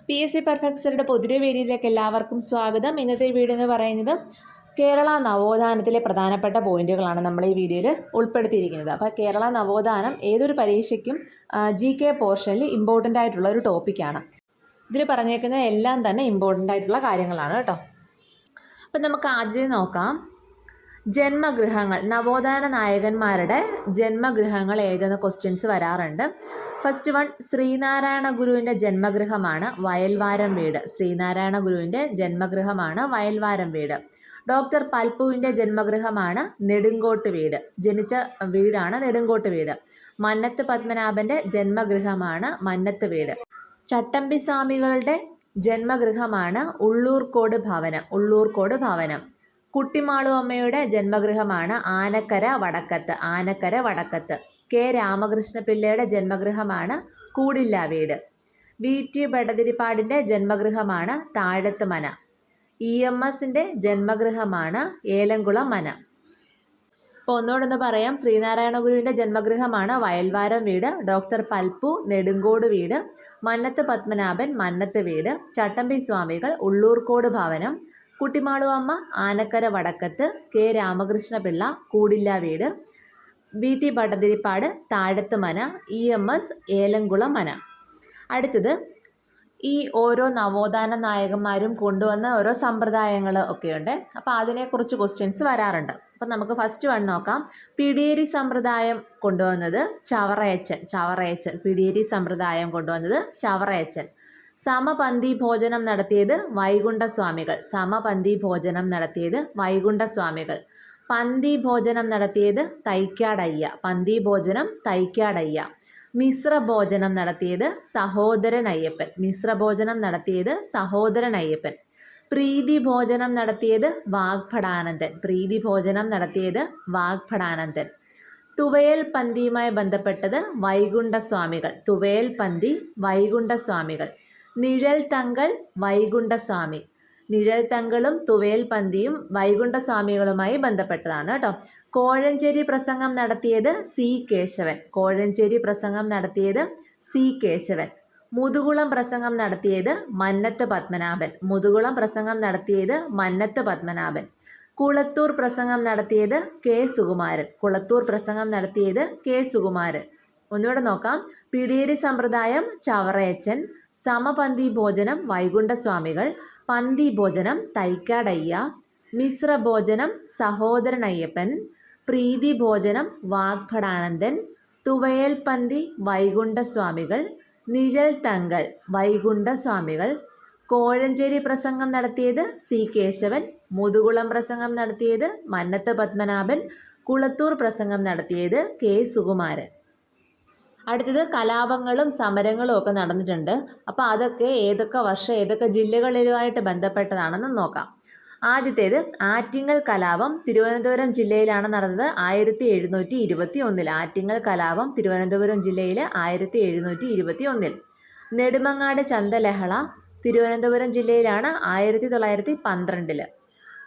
PSC പെർഫെക്സറുടെ പുതിയ വീഡിയോയിലേക്ക് എല്ലാവർക്കും സ്വാഗതം. ഇന്നത്തെ വീഡിയോ എന്ന് പറയുന്നത് കേരള നവോത്ഥാനത്തിലെ പ്രധാനപ്പെട്ട പോയിന്റുകളാണ് നമ്മൾ ഈ വീഡിയോയിൽ ഉൾപ്പെടുത്തിയിരിക്കുന്നത്. അപ്പോൾ കേരള നവോത്ഥാനം ഏതൊരു പരീക്ഷയ്ക്കും GK പോർഷനിൽ ഇമ്പോർട്ടൻ്റ് ആയിട്ടുള്ള ഒരു ടോപ്പിക്കാണ്. ഇതിൽ പറഞ്ഞേക്കുന്ന എല്ലാം തന്നെ ഇമ്പോർട്ടൻ്റ് ആയിട്ടുള്ള കാര്യങ്ങളാണ് കേട്ടോ. അപ്പം നമുക്ക് ആദ്യം നോക്കാം. ജന്മഗൃഹങ്ങൾ, നവോത്ഥാന നായകന്മാരുടെ ജന്മഗൃഹങ്ങൾ ഏതെന്ന ക്വസ്റ്റ്യൻസ് വരാറുണ്ട്. ഫസ്റ്റ് വൺ, ശ്രീനാരായണ ഗുരുവിൻ്റെ ജന്മഗൃഹമാണ് വയൽവാരം വീട്. ശ്രീനാരായണ ഗുരുവിൻ്റെ ജന്മഗൃഹമാണ് വയൽവാരം വീട്. ഡോക്ടർ പൽപ്പുവിൻ്റെ ജന്മഗൃഹമാണ് നെടുങ്കോട്ട് വീട്. ജനിച്ച വീടാണ് നെടുങ്കോട്ട് വീട്. മന്നത്ത് പത്മനാഭൻ്റെ ജന്മഗൃഹമാണ് മന്നത്ത് വീട്. ചട്ടമ്പി സ്വാമികളുടെ ജന്മഗൃഹമാണ് ഉള്ളൂർക്കോട് ഭവനം. ഉള്ളൂർക്കോട് ഭവനം. കുട്ടിമാളു അമ്മയുടെ ജന്മഗൃഹമാണ് ആനക്കര വടക്കത്ത്. ആനക്കര വടക്കത്ത്. K. രാമകൃഷ്ണപിള്ളയുടെ ജന്മഗൃഹമാണ് കൂടില്ല വീട്. VT ഭട്ടതിരിപ്പാടിൻ്റെ ജന്മഗൃഹമാണ് താഴത്ത് മന. EMSൻ്റെ ജന്മഗൃഹമാണ് ഏലംകുളം മന. അപ്പോൾ ഒന്നുകൂടെ പറയാം. ശ്രീനാരായണ ഗുരുവിൻ്റെ ജന്മഗൃഹമാണ് വയൽവാരം വീട്. ഡോക്ടർ പൽപ്പു നെടുങ്കോട് വീട്. മന്നത്ത് പത്മനാഭൻ മന്നത്ത് വീട്. ചട്ടമ്പി സ്വാമികൾ ഉള്ളൂർക്കോട് ഭവനം. കുട്ടിമാളു അമ്മ ആനക്കര വടക്കത്ത്. K. രാമകൃഷ്ണപിള്ള കൂടില്ല വീട്. VT ഭട്ടതിരിപ്പാട് താഴത്ത് മന. EMS ഏലംകുളം മന. അടുത്തത്, ഈ ഓരോ നവോത്ഥാന നായകന്മാരും കൊണ്ടുവന്ന ഓരോ സമ്പ്രദായങ്ങൾ ഒക്കെയുണ്ട്. അപ്പോൾ അതിനെക്കുറിച്ച് ക്വസ്റ്റ്യൻസ് വരാറുണ്ട്. അപ്പം നമുക്ക് ഫസ്റ്റ് വൺ നോക്കാം. പിടിയേരി സമ്പ്രദായം കൊണ്ടുവന്നത് ചവറയച്ചൻ. ചവറയച്ചൻ. പിടിയേരി സമ്പ്രദായം കൊണ്ടുവന്നത് ചവറയച്ചൻ. സമപന്തി ഭോജനം നടത്തിയത് വൈകുണ്ഠസ്വാമികൾ. സമപന്തി ഭോജനം നടത്തിയത് വൈകുണ്ഠസ്വാമികൾ. പന്തി ഭോജനം നടത്തിയത് തൈക്കാടയ്യ. പന്തി ഭോജനം തൈക്കാടയ്യ. മിശ്ര ഭോജനം നടത്തിയത് സഹോദരൻ അയ്യപ്പൻ. മിശ്ര ഭോജനം നടത്തിയത് സഹോദരൻ അയ്യപ്പൻ. പ്രീതി ഭോജനം നടത്തിയത് വാഗ്ഭടാനന്ദൻ. പ്രീതി ഭോജനം നടത്തിയത് വാഗ്ഭടാനന്ദൻ. തുവയൽ പന്തിയുമായി ബന്ധപ്പെട്ടത് വൈകുണ്ഠസ്വാമികൾ. തുവയൽ പന്തി വൈകുണ്ഠസ്വാമികൾ. നിഴൽ തങ്കൾ വൈകുണ്ഠസ്വാമി. നിഴൽ തങ്കളും തുവയൽ പന്തിയും വൈകുണ്ഠസ്വാമികളുമായി ബന്ധപ്പെട്ടതാണ് കേട്ടോ. കോഴഞ്ചേരി പ്രസംഗം നടത്തിയത് C. കേശവൻ. കോഴഞ്ചേരി പ്രസംഗം നടത്തിയത് C. കേശവൻ. മുതുകുളം പ്രസംഗം നടത്തിയത് മന്നത്ത് പത്മനാഭൻ. മുതുകുളം പ്രസംഗം നടത്തിയത് മന്നത്ത് പത്മനാഭൻ. കുളത്തൂർ പ്രസംഗം നടത്തിയത് K. സുകുമാരൻ. കുളത്തൂർ പ്രസംഗം നടത്തിയത് K. സുകുമാരൻ. ഒന്നുകൂടെ നോക്കാം. പിടിയേരി സമ്പ്രദായം ചവറയച്ചൻ. സമപന്തി ഭോജനം വൈകുണ്ഠസ്വാമികൾ. പന്തി ഭോജനം തൈക്കാടയ്യ. മിശ്ര ഭോജനം സഹോദരൻ അയ്യപ്പൻ. പ്രീതി ഭോജനം വാഗ്ഭടാനന്ദൻ. തുവയൽ പന്തി വൈകുണ്ഠസ്വാമികൾ. നിഴൽ തങ്കൾ വൈകുണ്ഠസ്വാമികൾ. കോഴഞ്ചേരി പ്രസംഗം നടത്തിയത് C. കേശവൻ. മുതുകുളം പ്രസംഗം നടത്തിയത് മന്നത്ത് പത്മനാഭൻ. കുളത്തൂർ പ്രസംഗം നടത്തിയത് K. സുകുമാരൻ. അടുത്തത്, കലാപങ്ങളും സമരങ്ങളും ഒക്കെ നടന്നിട്ടുണ്ട്. അപ്പോൾ അതൊക്കെ ഏതൊക്കെ വർഷം ഏതൊക്കെ ജില്ലകളിലുമായിട്ട് ബന്ധപ്പെട്ടതാണെന്ന് നോക്കാം. ആദ്യത്തേത്, ആറ്റിങ്ങൽ കലാപം തിരുവനന്തപുരം ജില്ലയിലാണ് നടന്നത് 1721. ആറ്റിങ്ങൽ കലാപം തിരുവനന്തപുരം ജില്ലയിൽ 1721. നെടുമങ്ങാട് ചന്തലഹള തിരുവനന്തപുരം ജില്ലയിലാണ് 1912.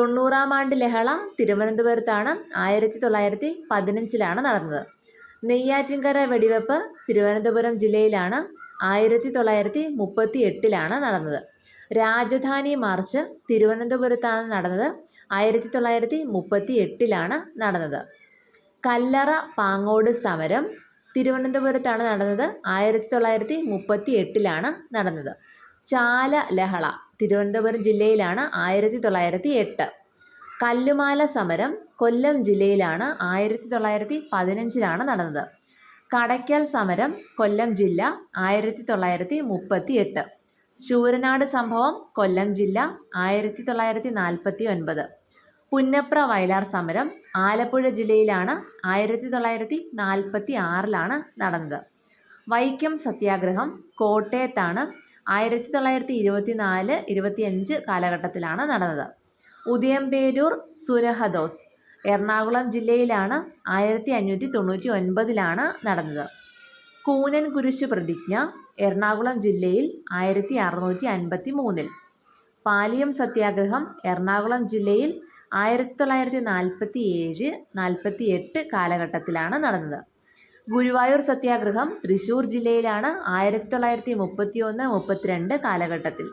90-ാം ആണ്ട് ലഹള തിരുവനന്തപുരത്താണ് 1915 നടന്നത്. നെയ്യാറ്റിൻകര വെടിവെപ്പ് തിരുവനന്തപുരം ജില്ലയിലാണ് 1938 നടന്നത്. രാജധാനി മാർച്ച് തിരുവനന്തപുരത്താണ് നടന്നത് 1938 നടന്നത്. കല്ലറ പാങ്ങോട് സമരം തിരുവനന്തപുരത്താണ് നടന്നത് 1938 നടന്നത്. ചാല ലഹള തിരുവനന്തപുരം ജില്ലയിലാണ് 1908. കല്ലുമാല സമരം കൊല്ലം ജില്ലയിലാണ് 1915 നടന്നത്. കടയ്ക്കൽ സമരം കൊല്ലം ജില്ല 1938. ശൂരനാട് സംഭവം കൊല്ലം ജില്ല 1949. പുന്നപ്ര വയലാർ സമരം ആലപ്പുഴ ജില്ലയിലാണ് 1946 നടന്നത്. വൈക്കം സത്യാഗ്രഹം കോട്ടയത്താണ് 1924-25 കാലഘട്ടത്തിലാണ് നടന്നത്. ഉദയംപേരൂർ സുരഹദോസ് എറണാകുളം ജില്ലയിലാണ് 1599 നടന്നത്. കൂനൻ കുരിശ് പ്രതിജ്ഞ എറണാകുളം ജില്ലയിൽ 1653. പാലിയം സത്യാഗ്രഹം എറണാകുളം ജില്ലയിൽ 1947-48 കാലഘട്ടത്തിലാണ് നടന്നത്. ഗുരുവായൂർ സത്യാഗ്രഹം തൃശ്ശൂർ ജില്ലയിലാണ് 1931-32 കാലഘട്ടത്തിൽ.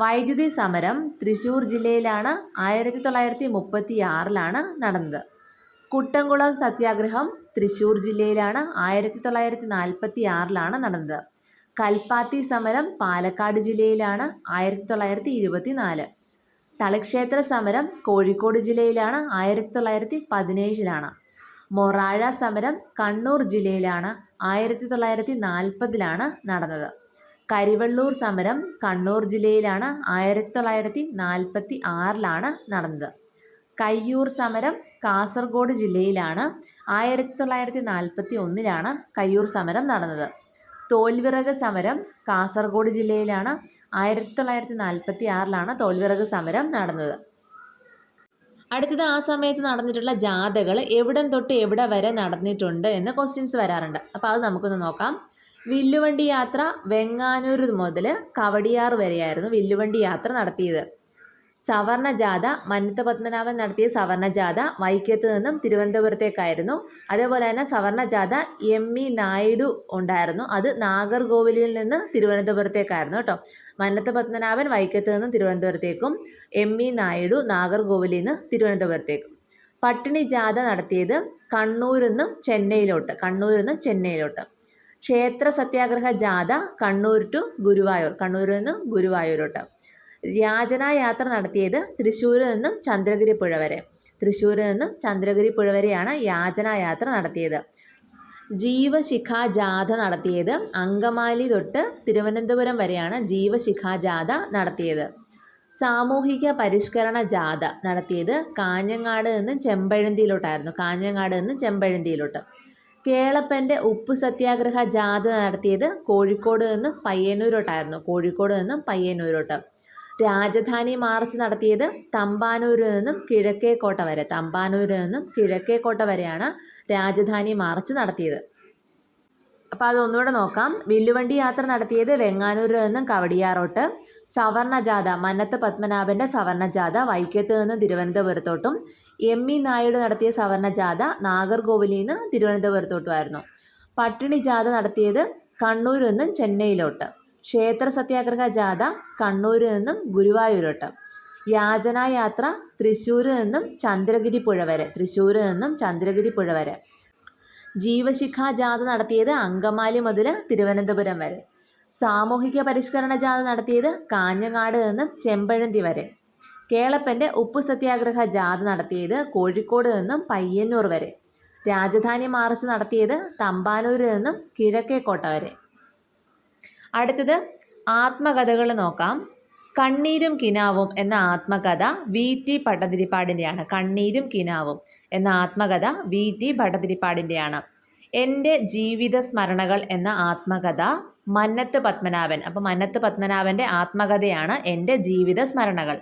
വൈദ്യുതി സമരം തൃശ്ശൂർ ജില്ലയിലാണ് 1936 നടന്നത്. കുട്ടംകുളം സത്യാഗ്രഹം തൃശ്ശൂർ ജില്ലയിലാണ് 1946 നടന്നത്. കൽപ്പാത്തി സമരം പാലക്കാട് ജില്ലയിലാണ് 1924. തളിക്ഷേത്ര സമരം കോഴിക്കോട് ജില്ലയിലാണ് 1917. മൊറാഴ സമരം കണ്ണൂർ ജില്ലയിലാണ് 1940 നടന്നത്. കരിവള്ളൂർ സമരം കണ്ണൂർ ജില്ലയിലാണ് 1946 നടന്നത്. കയ്യൂർ സമരം കാസർഗോഡ് ജില്ലയിലാണ് 1941 കയ്യൂർ സമരം നടന്നത്. തോൽവിറക് സമരം കാസർഗോഡ് ജില്ലയിലാണ് 1946 തോൽവിറക് സമരം നടന്നത്. അടുത്തത് ആ സമയത്ത് നടന്നിട്ടുള്ള ജാഥകൾ എവിടം തൊട്ട് എവിടെ വരെ നടന്നിട്ടുണ്ട് എന്ന് ക്വസ്റ്റ്യൻസ് വരാറുണ്ട്. അപ്പോൾ അത് നമുക്കൊന്ന് നോക്കാം. വില്ലുവണ്ടി യാത്ര വെങ്ങാനൂർ മുതൽ കവടിയാർ വരെയായിരുന്നു വില്ലുവണ്ടി യാത്ര നടത്തിയത്. സവർണ ജാഥ മന്നത്ത് പത്മനാഭൻ നടത്തിയ സവർണ ജാഥ വൈക്കത്ത് നിന്നും തിരുവനന്തപുരത്തേക്കായിരുന്നു. അതേപോലെ തന്നെ സവർണ ജാഥ എം.ഇ. നായിഡു ഉണ്ടായിരുന്നു. അത് നാഗർകോവിലിൽ നിന്ന് തിരുവനന്തപുരത്തേക്കായിരുന്നു കേട്ടോ. മന്നത്ത് പത്മനാഭൻ വൈക്കത്ത് നിന്നും തിരുവനന്തപുരത്തേക്കും എം.ഇ. നായിഡു നാഗർകോവിലിൽ നിന്ന് തിരുവനന്തപുരത്തേക്കും. പട്ടിണി ജാഥ നടത്തിയത് കണ്ണൂരിൽ നിന്നും ചെന്നൈയിലോട്ട്. ക്ഷേത്ര സത്യാഗ്രഹ ജാഥ കണ്ണൂർ ടു ഗുരുവായൂർ, കണ്ണൂരിൽ നിന്നും ഗുരുവായൂരോട്ട്. യാചനാ യാത്ര നടത്തിയത് തൃശ്ശൂരിൽ നിന്നും ചന്ദ്രഗിരി പുഴ വരെയാണ് യാചനാ യാത്ര നടത്തിയത്. ജീവശിഖാ ജാഥ നടത്തിയത് അങ്കമാലി തൊട്ട് തിരുവനന്തപുരം വരെയാണ് ജീവശിഖാ ജാഥ നടത്തിയത്. സാമൂഹിക പരിഷ്കരണ ജാഥ നടത്തിയത് കാഞ്ഞങ്ങാട് നിന്ന് ചെമ്പഴന്തിയിലോട്ട്. കേളപ്പൻ്റെ ഉപ്പ് സത്യാഗ്രഹ ജാഥ നടത്തിയത് കോഴിക്കോട് നിന്ന് പയ്യന്നൂരോട്ട്. രാജധാനി മാർച്ച് നടത്തിയത് തമ്പാനൂരിൽ നിന്നും കിഴക്കേക്കോട്ട വരെയാണ് രാജധാനി മാർച്ച് നടത്തിയത്. അപ്പോൾ അതൊന്നുകൂടെ നോക്കാം. വില്ലുവണ്ടി യാത്ര നടത്തിയത് വെങ്ങാനൂരിൽ നിന്നും കവടിയാറോട്ട്. സവർണ ജാഥ മന്നത്ത് പത്മനാഭൻ്റെ സവർണ ജാഥ വൈക്കത്ത് നിന്ന് തിരുവനന്തപുരത്തോട്ടും. എം.ഇ. നായിഡു നടത്തിയ സവർണ ജാഥ നാഗർകോവിലിൽ നിന്ന് തിരുവനന്തപുരത്തോട്ടുമായിരുന്നു. പട്ടിണി ജാഥ നടത്തിയത് കണ്ണൂരിൽ നിന്നും ചെന്നൈയിലോട്ട്. ക്ഷേത്ര സത്യാഗ്രഹ ജാഥ കണ്ണൂരിൽ നിന്നും ഗുരുവായൂരോട്ട്. യാചനാ യാത്ര തൃശ്ശൂരിൽ നിന്നും ചന്ദ്രഗിരി പുഴ വരെ. ജീവശിഖാ ജാഥ നടത്തിയത് അങ്കമാലി മുതൽ തിരുവനന്തപുരം വരെ. സാമൂഹിക പരിഷ്കരണ ജാഥ നടത്തിയത് കാഞ്ഞങ്ങാട് നിന്നും ചെമ്പഴന്തി വരെ. കേളപ്പൻ്റെ ഉപ്പു സത്യാഗ്രഹ ജാഥ നടത്തിയത് കോഴിക്കോട് നിന്നും പയ്യന്നൂർ വരെ. രാജധാനി മാർച്ച് നടത്തിയത് തമ്പാനൂരിൽ നിന്നും കിഴക്കേക്കോട്ട വരെ. അടുത്തത് ആത്മകഥകൾ നോക്കാം. കണ്ണീരും കിനാവും എന്ന ആത്മകഥ വി.ടി. ഭട്ടതിരിപ്പാടിൻ്റെയാണ്. എൻ്റെ ജീവിത സ്മരണകൾ എന്ന ആത്മകഥ മന്നത്ത് പത്മനാഭൻ്റെ ആത്മകഥയാണ് എൻ്റെ ജീവിത സ്മരണകൾ.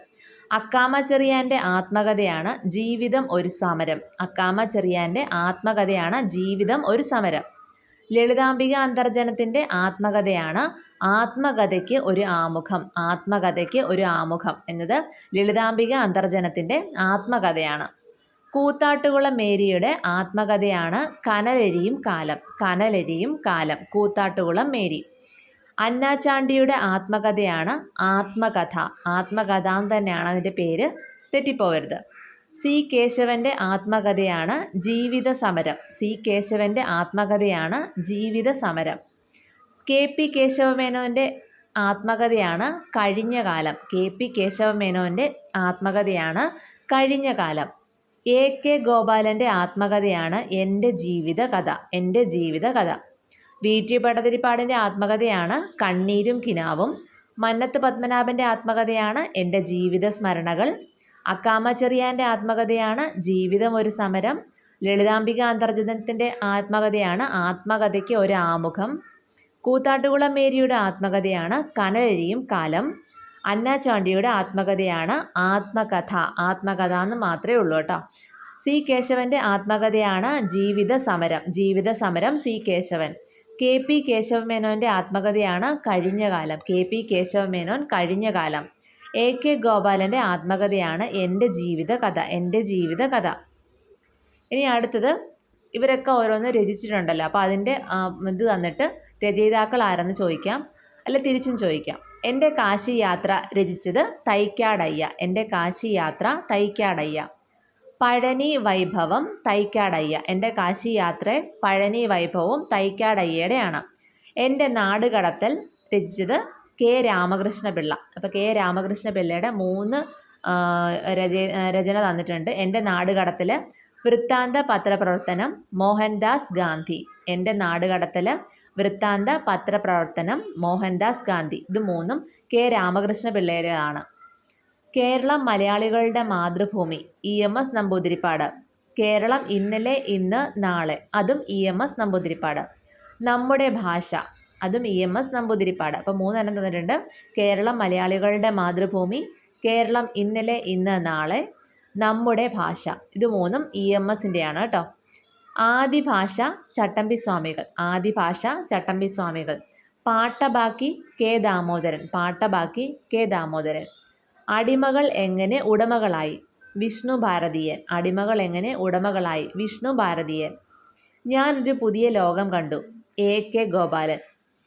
അക്കാമ ചെറിയാൻ്റെ ആത്മകഥയാണ് ജീവിതം ഒരു സമരം. ലളിതാംബിക അന്തർജനത്തിൻ്റെ ആത്മകഥയാണ് ആത്മകഥയ്ക്ക് ഒരു ആമുഖം എന്നത് ലളിതാംബിക അന്തർജനത്തിൻ്റെ ആത്മകഥയാണ്. കൂത്താട്ടുകുളം മേരിയുടെ ആത്മകഥയാണ് കനലരിയും കാലം കൂത്താട്ടുകുളം മേരി. അന്നാചാണ്ടിയുടെ ആത്മകഥയാണ് ആത്മകഥ എന്ന് തന്നെയാണ് അതിൻ്റെ പേര്, തെറ്റിപ്പോവരുത്. സി കേശവൻ്റെ ആത്മകഥയാണ് ജീവിത സമരം. കെ പി കേശവമേനോൻ്റെ ആത്മകഥയാണ് കഴിഞ്ഞ കാലം. എ കെ ഗോപാലൻ്റെ ആത്മകഥയാണ് എൻ്റെ ജീവിതകഥ. വി.ടി. ഭട്ടതിരിപ്പാടിൻ്റെ ആത്മകഥയാണ് കണ്ണീരും കിനാവും. മന്നത്ത് പത്മനാഭൻ്റെ ആത്മകഥയാണ് എൻ്റെ ജീവിത സ്മരണകൾ. അക്കാമ ചെറിയാൻ്റെ ആത്മകഥയാണ് ജീവിതം ഒരു സമരം. ലളിതാംബിക അന്തർജനത്തിൻ്റെ ആത്മകഥയാണ് ആത്മകഥയ്ക്ക് ഒരു ആമുഖം. കൂത്താട്ടുകുളം മേരിയുടെ ആത്മകഥയാണ് കനലരിയും കാലം. അന്നാചാണ്ടിയുടെ ആത്മകഥയാണ് ആത്മകഥ എന്ന് മാത്രമേ ഉള്ളൂ കേട്ടോ. സി കേശവൻ്റെ ആത്മകഥയാണ് ജീവിത സമരം സി കേശവൻ. കെ പി കേശവമേനോൻ്റെ ആത്മകഥയാണ് കഴിഞ്ഞ കാലം. എ കെ ഗോപാലൻ്റെ ആത്മകഥയാണ് എൻ്റെ ജീവിതകഥ. ഇനി അടുത്തത് ഇവരൊക്കെ ഓരോന്ന് രചിച്ചിട്ടുണ്ടല്ലോ. അപ്പോൾ അതിൻ്റെ ഇത് തന്നിട്ട് രചയിതാക്കൾ ആരെന്ന് ചോദിക്കാം, അല്ല തിരിച്ചും ചോദിക്കാം. എൻ്റെ കാശി യാത്ര രചിച്ചത് തൈക്കാടയ്യ. എൻ്റെ കാശി യാത്ര തൈക്കാടയ്യ. പഴനി വൈഭവം തൈക്കാടയ്യ. എൻ്റെ കാശി യാത്ര പഴനി വൈഭവവും തൈക്കാടയ്യയുടെയാണ്. എൻ്റെ നാട് കടത്തൽ രചിച്ചത് കെ രാമകൃഷ്ണപിള്ള. അപ്പോൾ കെ രാമകൃഷ്ണപിള്ളയുടെ 3 രചന തന്നിട്ടുണ്ട്. എൻ്റെ നാട് കടത്തൽ, വൃത്താന്ത പത്രപ്രവർത്തനം, മോഹൻദാസ് ഗാന്ധി. എൻ്റെ നാട് കടത്തൽ, വൃത്താന്ത പത്രപ്രവർത്തനം, മോഹൻദാസ് ഗാന്ധി. ഇത് 3ഉം കെ രാമകൃഷ്ണപിള്ളയുടേതാണ്. കേരളം മലയാളികളുടെ മാതൃഭൂമി, EMS നമ്പൂതിരിപ്പാട്. കേരളം ഇന്നലെ ഇന്ന് നാളെ, അതും EMS നമ്പൂതിരിപ്പാട്. നമ്മുടെ ഭാഷ, അതും EMS നമ്പൂതിരിപ്പാട്. അപ്പോൾ 3 എണ്ണം തന്നിട്ടുണ്ട്. കേരളം മലയാളികളുടെ മാതൃഭൂമി, കേരളം ഇന്നലെ ഇന്ന് നാളെ, നമ്മുടെ ഭാഷ. ഇത് 3ഉം EMSൻ്റെയാണ് കേട്ടോ. ആദിഭാഷ ചട്ടമ്പി സ്വാമികൾ. ആദിഭാഷ ചട്ടമ്പി സ്വാമികൾ. പാട്ടബാക്കി കെ ദാമോദരൻ. പാട്ടബാക്കി കെ ദാമോദരൻ. അടിമകൾ എങ്ങനെ ഉടമകളായി, വിഷ്ണു ഭാരതീയൻ. അടിമകൾ എങ്ങനെ ഉടമകളായി, വിഷ്ണു ഭാരതീയൻ. ഞാനൊരു പുതിയ ലോകം കണ്ടു, AK ഗോപാലൻ.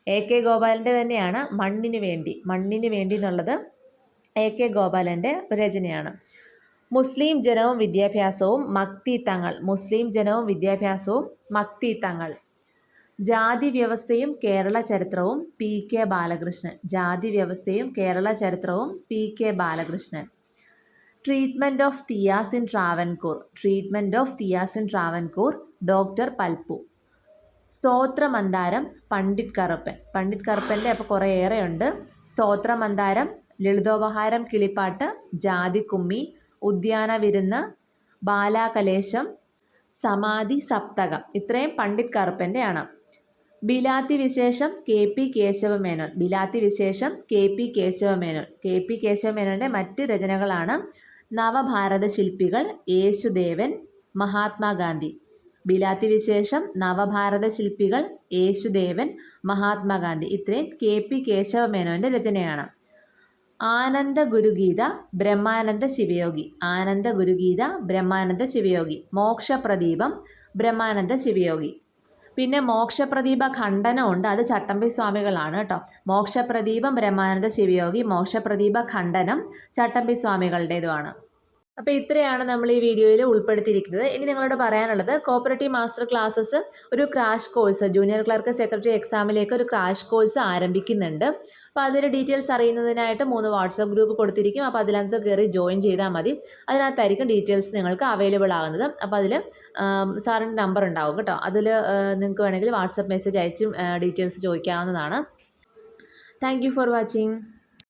AK ഗോപാലൻ്റെ തന്നെയാണ് മണ്ണിന് വേണ്ടി. മണ്ണിന് വേണ്ടി എന്നുള്ളത് AK ഗോപാലൻ്റെ രചനയാണ്. മുസ്ലിം ജനവും വിദ്യാഭ്യാസവും മക്തി തങ്ങൾ. മുസ്ലിം ജനവും വിദ്യാഭ്യാസവും മക്തി തങ്ങൾ. ജാതി വ്യവസ്ഥയും കേരള ചരിത്രവും PK ബാലകൃഷ്ണൻ. ജാതി വ്യവസ്ഥയും കേരള ചരിത്രവും PK Balakrishnan. Treatment of Thiyyas in Travancore. Treatment of Thiyyas in Travancore doctor Palpu. Sthothramandaram Pandit Karuppan. Pandit കറുപ്പൻ്റെ അപ്പോൾ കുറേയേറെ ഉണ്ട്. സ്തോത്രമന്ദാരം, ലളിതോപഹാരം കിളിപ്പാട്ട്, ജാതിക്കുമ്മി, ഉദ്യാന വിരുന്ന്, ബാലാകലേശം, സമാധി സപ്തകം. ഇത്രയും പണ്ഡിറ്റ് കറുപ്പൻ്റെയാണ്. ബിലാത്തി വിശേഷം KP കേശവമേനോൻ. ബിലാത്തി വിശേഷം KP കേശവമേനോൻ. KP കേശവമേനോൻ്റെ മറ്റ് രചനകളാണ് നവഭാരത ശില്പികൾ, യേശുദേവൻ, മഹാത്മാഗാന്ധി. ബിലാത്തി വിശേഷം, നവഭാരത ശില്പികൾ, യേശുദേവൻ, മഹാത്മാഗാന്ധി. ഇത്രയും KP കേശവമേനോൻ്റെ രചനയാണ്. ആനന്ദ ഗുരുഗീത ബ്രഹ്മാനന്ദ ശിവയോഗി. ആനന്ദ ഗുരുഗീത ബ്രഹ്മാനന്ദ ശിവയോഗി. മോക്ഷപ്രദീപം ബ്രഹ്മാനന്ദ ശിവയോഗി. പിന്നെ മോക്ഷപ്രദീപ ഖണ്ഡനമുണ്ട്, അത് ചട്ടമ്പി സ്വാമികളാണ് കേട്ടോ. മോക്ഷപ്രദീപം ബ്രഹ്മാനന്ദ ശിവയോഗി, മോക്ഷപ്രദീപ ഖണ്ഡനം ചട്ടമ്പി സ്വാമികളുടേതുമാണ്. അപ്പോൾ ഇത്രയാണ് നമ്മൾ ഈ വീഡിയോയിൽ ഉൾപ്പെടുത്തിയിരിക്കുന്നത്. ഇനി നിങ്ങളോട് പറയാനുള്ളത്, കോപ്പറേറ്റീവ് മാസ്റ്റർ ക്ലാസ്സസ് ഒരു crash course, junior clerk secretary എക്സാമിലേക്ക് ഒരു ക്രാഷ് കോഴ്സ് ആരംഭിക്കുന്നുണ്ട്. അപ്പോൾ അതിൻ്റെ ഡീറ്റെയിൽസ് അറിയുന്നതിനായിട്ട് 3 വാട്സപ്പ് ഗ്രൂപ്പ് കൊടുത്തിരിക്കും. അപ്പോൾ അതിനകത്ത് കയറി ജോയിൻ ചെയ്താൽ മതി. അതിനകത്തായിരിക്കും ഡീറ്റെയിൽസ് നിങ്ങൾക്ക് അവൈലബിൾ ആകുന്നത്. അപ്പോൾ അതിൽ സാറിൻ്റെ നമ്പർ ഉണ്ടാവും കേട്ടോ. അതിൽ നിങ്ങൾക്ക് വേണമെങ്കിൽ വാട്സപ്പ് മെസ്സേജ് അയച്ചും ഡീറ്റെയിൽസ് ചോദിക്കാവുന്നതാണ്. Thank you for watching.